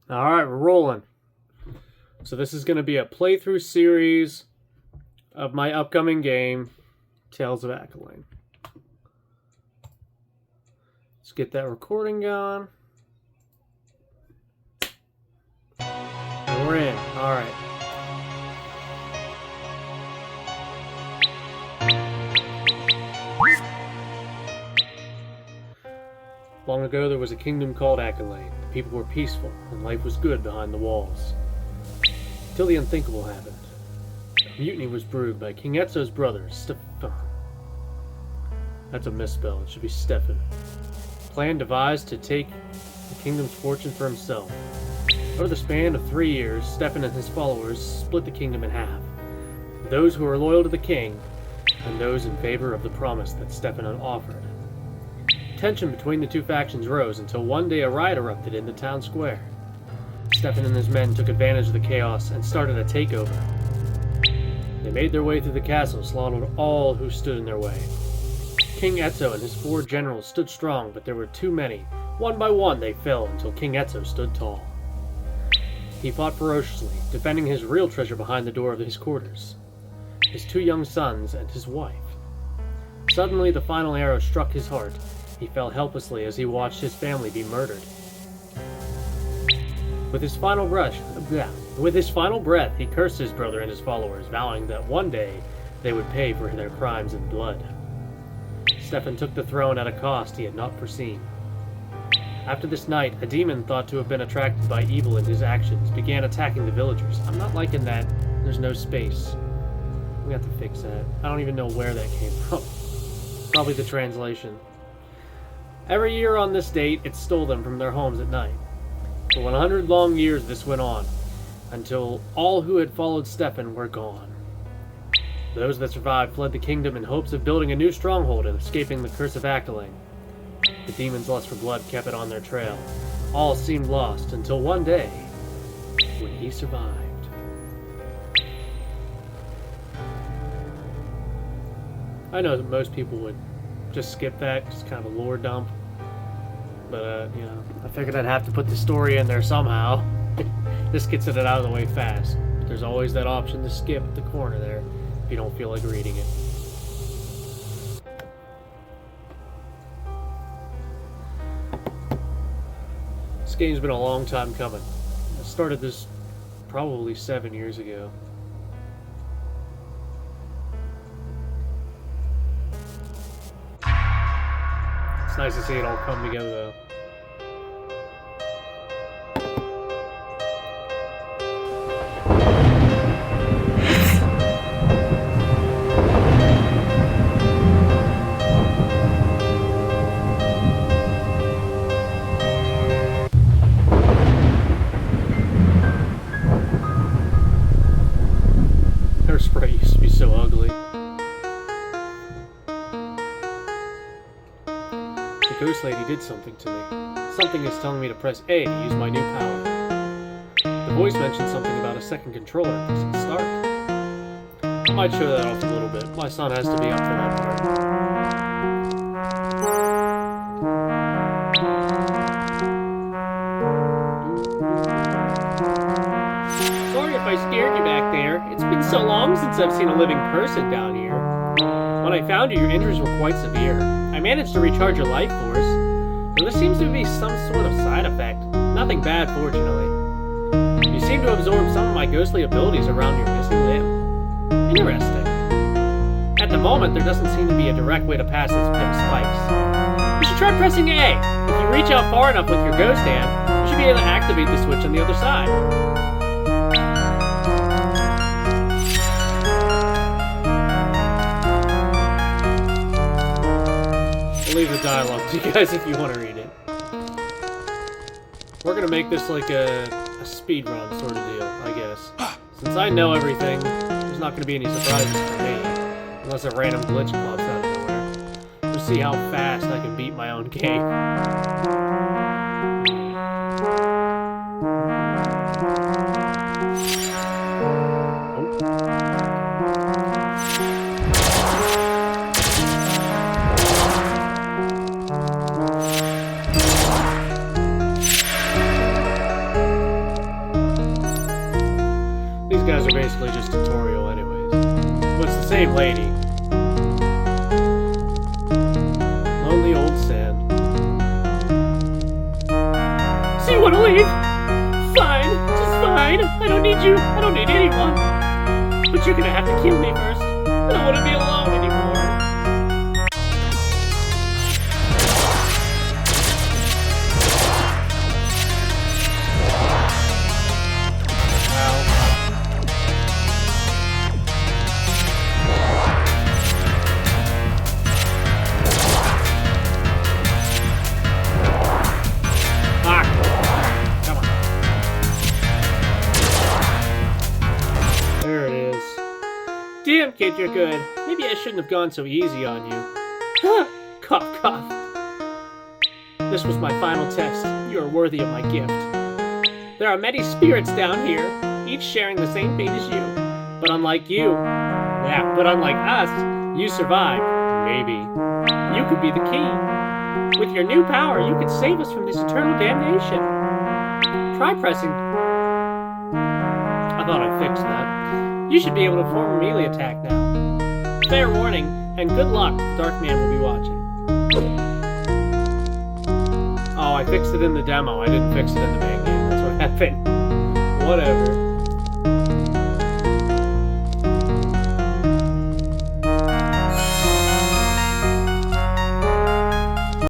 Alright, we're rolling. So this is going to be a playthrough series of my upcoming game, Tales of Acilain. Let's get that recording going. And we're in. Alright. Long ago there was a kingdom called Acilain. The people were peaceful, and life was good behind the walls. Until the unthinkable happened. A mutiny was brewed by King Etzo's brother, Stefan. That's a misspell, it should be Stefan. Plan devised to take the kingdom's fortune for himself. Over the span of 3 years, Stefan and his followers split the kingdom in half. Those who were loyal to the king, and those in favor of the promise that Stefan had offered. Tension between the two factions rose until one day a riot erupted in the town square. Stefan and his men took advantage of the chaos and started a takeover. They made their way through the castle, slaughtered all who stood in their way. King Etzo and his 4 generals stood strong, but there were too many. One by one they fell until King Etzo stood tall. He fought ferociously, defending his real treasure behind the door of his quarters. His 2 young sons and his wife. Suddenly the final arrow struck his heart. He fell helplessly as he watched his family be murdered. With his final breath, he cursed his brother and his followers, vowing that one day they would pay for their crimes in blood. Stefan took the throne at a cost he had not foreseen. After this night, a demon thought to have been attracted by evil in his actions began attacking the villagers. I'm not liking that. There's no space. We have to fix that. I don't even know where that came from. Probably the translation. Every year on this date, it stole them from their homes at night. For 100 long years this went on, until all who had followed Stefan were gone. Those that survived fled the kingdom in hopes of building a new stronghold and escaping the curse of Acilain. The demon's lust for blood kept it on their trail. All seemed lost until one day, when he survived. I know that most people would just skip that, just kind of a lore dump. But, I figured I'd have to put the story in there somehow. This gets it out of the way fast. But there's always that option to skip at the corner there, if you don't feel like reading it. This game's been a long time coming. I started this probably 7 years ago. It's nice to see it all come together, though. Hairspray used to be so ugly. The ghost lady did something to me. Something is telling me to press A to use my new power. The voice mentioned something about a second controller pressing start. I might show that off a little bit. My son has to be up for that part. Sorry if I scared you back there. It's been so long since I've seen a living person down here. When I found you, your injuries were quite severe. I managed to recharge your life force, though there seems to be some sort of side effect. Nothing bad, fortunately. You seem to absorb some of my ghostly abilities around your missing limb. Interesting. At the moment, there doesn't seem to be a direct way to pass this pit of spikes. You should try pressing A. If you reach out far enough with your ghost hand, you should be able to activate the switch on the other side. Leave the dialogue to you guys if you want to read it. We're gonna make this like a speedrun sort of deal, I guess. Since I know everything, there's not gonna be any surprises for me. Unless a random glitch pops out of nowhere. We'll see how fast I can beat my own game. lady. Lonely old sand. So you want to leave? Fine, just fine. I don't need you. I don't need anyone. But you're gonna have to kill me first. I don't want to be alone anymore. Damn, kid, you're good. Maybe I shouldn't have gone so easy on you. Cough, cough. This was my final test. You are worthy of my gift. There are many spirits down here, each sharing the same fate as you. But unlike us, you survived. Maybe. You could be the key. With your new power, you could save us from this eternal damnation. Try pressing. I thought I fixed that. You should be able to perform a melee attack now. Fair warning, and good luck, the Dark Man will be watching. Oh, I fixed it in the demo. I didn't fix it in the main game. That's what happened. Whatever.